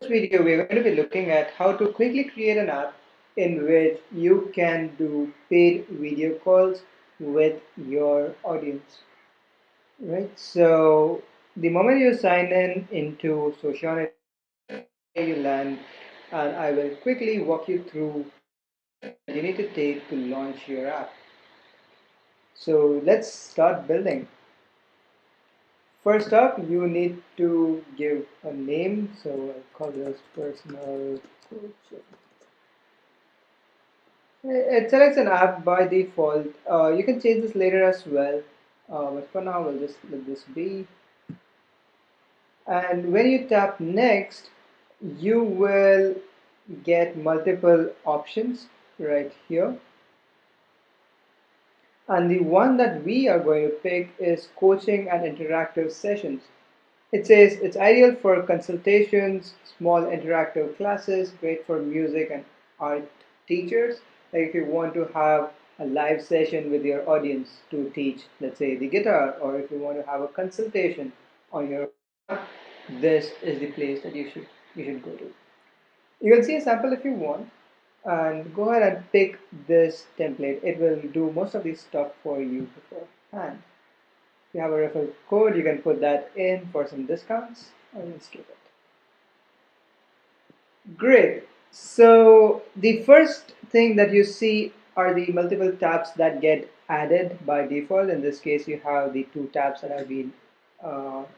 this video, we're going to be looking at how to quickly create an app in which you can do paid video calls with your audience. Right? So the moment you sign in into Socialnet, you land, and I will quickly walk you through what you need to take to launch your app. So let's start building. First up, you need to give a name. So I'll call this personal coaching. It selects an app by default. You can change this later as well, but for now we'll just let this be. And when you tap next, you will get multiple options right here. And the one that we are going to pick is coaching and interactive sessions. It says it's ideal for consultations, small interactive classes, great for music and art teachers. Like if you want to have a live session with your audience to teach, let's say, the guitar, or if you want to have a consultation on your art, this is the place that you should go to. You can see a sample if you want, and go ahead and pick this template. It will do most of this stuff for you beforehand. If you have a referral code, you can put that in for some discounts, or just skip it. Great. So the first thing that you see are the multiple tabs that get added by default. In this case, you have the two tabs that have been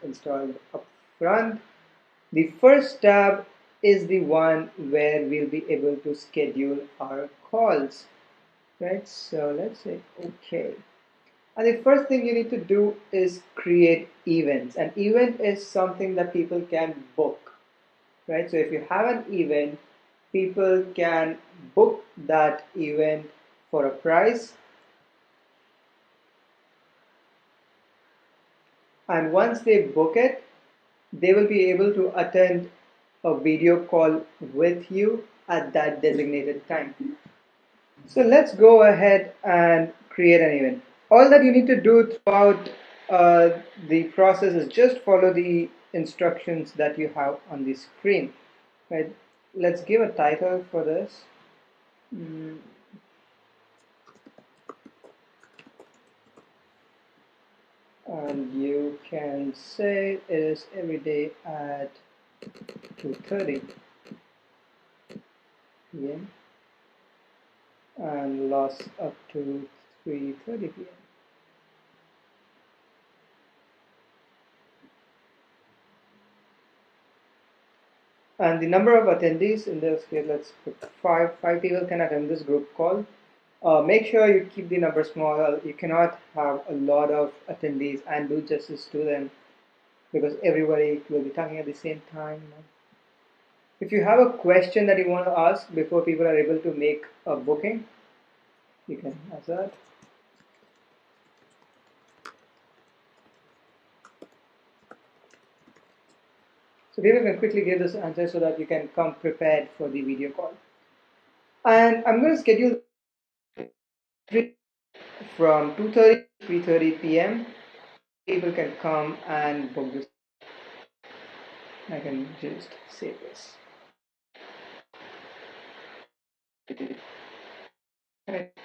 installed up front. The first tab is the one where we'll be able to schedule our calls, right? So let's say okay. And the first thing you need to do is create events. An event is something that people can book, right? So if you have an event, people can book that event for a price. And once they book it, they will be able to attend a video call with you at that designated time. So let's go ahead and create an event. All that you need to do throughout the process is just follow the instructions that you have on the screen. Right? Let's give a title for this. And you can say it is every day at 2:30 p.m. and lasts up to 3:30 p.m. And the number of attendees in this case, let's put five. Five people can attend this group call. Make sure you keep the number small. You cannot have a lot of attendees and do justice to them because everybody will be talking at the same time. If you have a question that you want to ask before people are able to make a booking, you can ask that. So people can quickly give this answer so that you can come prepared for the video call. And I'm going to schedule from 2:30 to 3:30 p.m. People can come and book this. I can just save this.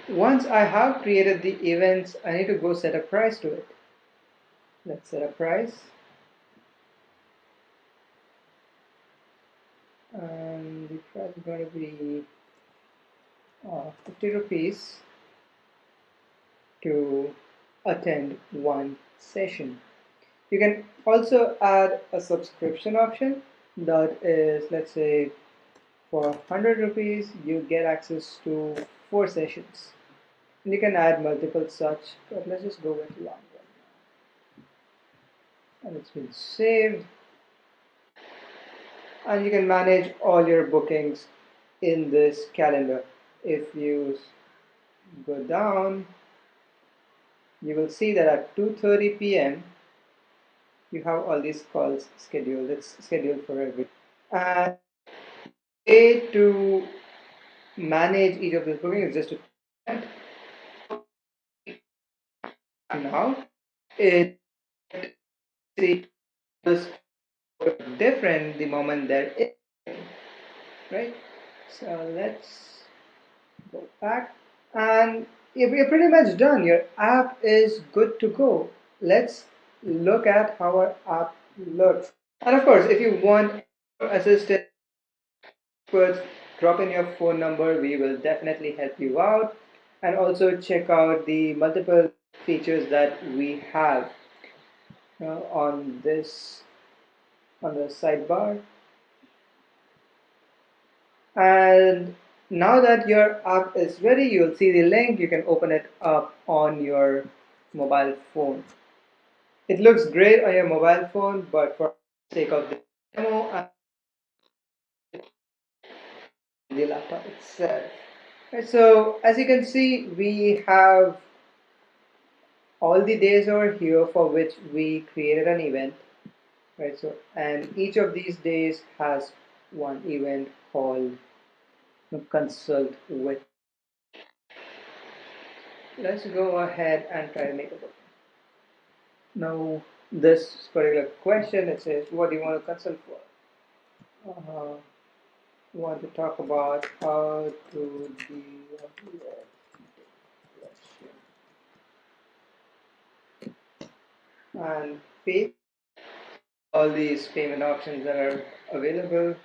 Once I have created the events, I need to go set a price to it. Let's set a price. And the price is going to be 50 rupees to attend one session. You can also add a subscription option that is, let's say, for 100 rupees, you get access to 4 sessions. And you can add multiple such, but let's just go with one. And it's been saved. And you can manage all your bookings in this calendar. If you go down, you will see that at 2:30 p.m. you have all these calls scheduled. It's scheduled for every. And the way to manage each of these bookings is just to now it is different the moment there is right? So let's go back, and you're pretty much done. Your app is good to go. Let's look at how our app looks. And of course, if you want assistance, experts, drop in your phone number. We will definitely help you out. And also check out the multiple features that we have on this on the sidebar. And now that your app is ready, you'll see the link. You can open it up on your mobile phone. It looks great on your mobile phone, but for the sake of the demo and the laptop itself. Right, so as you can see, we have all the days over here for which we created an event. Right, so and each of these days has one event called consult with. Let's go ahead and try to make a book. Now, this particular question, it says, what do you want to consult for? Want to talk about how to deal with depression and pay all these payment options that are available.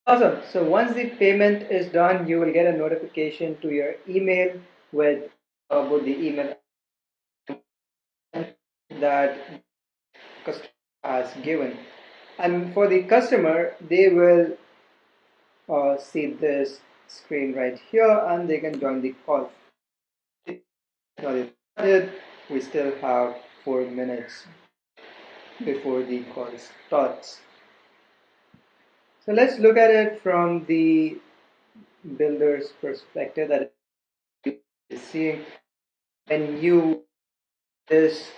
Awesome. So once the payment is done, you will get a notification to your email with about the email that customer has given. And for the customer, they will see this screen right here and they can join the call. We still have 4 minutes before the call starts. So let's look at it from the builder's perspective, that is seeing when you this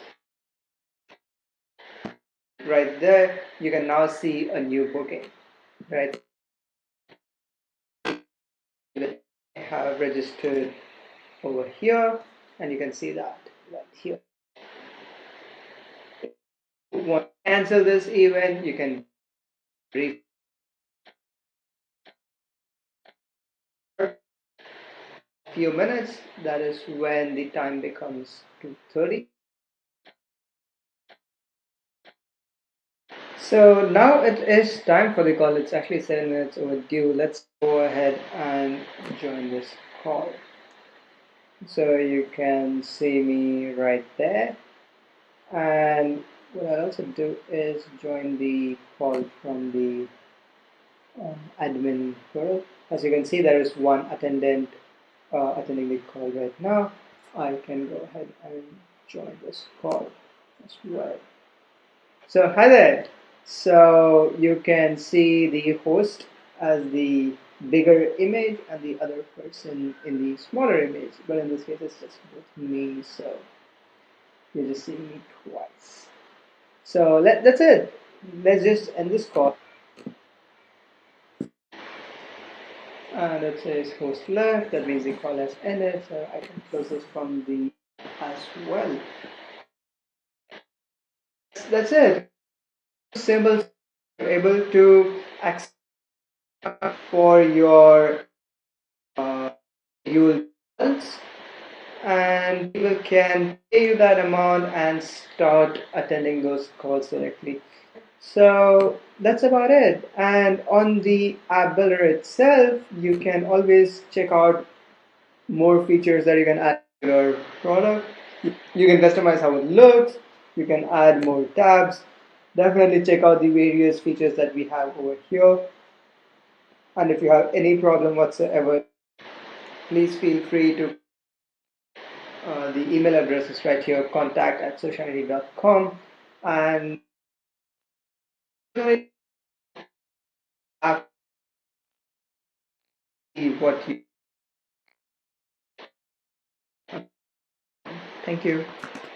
right there, you can now see a new booking, right? I have registered over here and you can see that right here. If you want to cancel this event, you can few minutes. That is when the time becomes 2:30. So now it is time for the call. It's actually 7 minutes overdue. Let's go ahead and join this call. So you can see me right there. And what I'll also do is join the call from the admin portal. As you can see, there is one attendant attending the call right now. I can go ahead and join this call as well. So hi there. So you can see the host as the bigger image and the other person in the smaller image, but in this case it's just with me, so you're just seeing me twice. So that's it. Let's just end this call. And it says host left, that means the call has ended, so I can close this from the as well. That's it. Simple, you're able to access for your you and people can pay you that amount and start attending those calls directly. So that's about it. And on the app builder itself, you can always check out more features that you can add to your product. You can customize how it looks, you can add more tabs. Definitely check out the various features that we have over here. And if you have any problem whatsoever, please feel free to the email address is right here, contact@sociality.com, and what you. Thank you.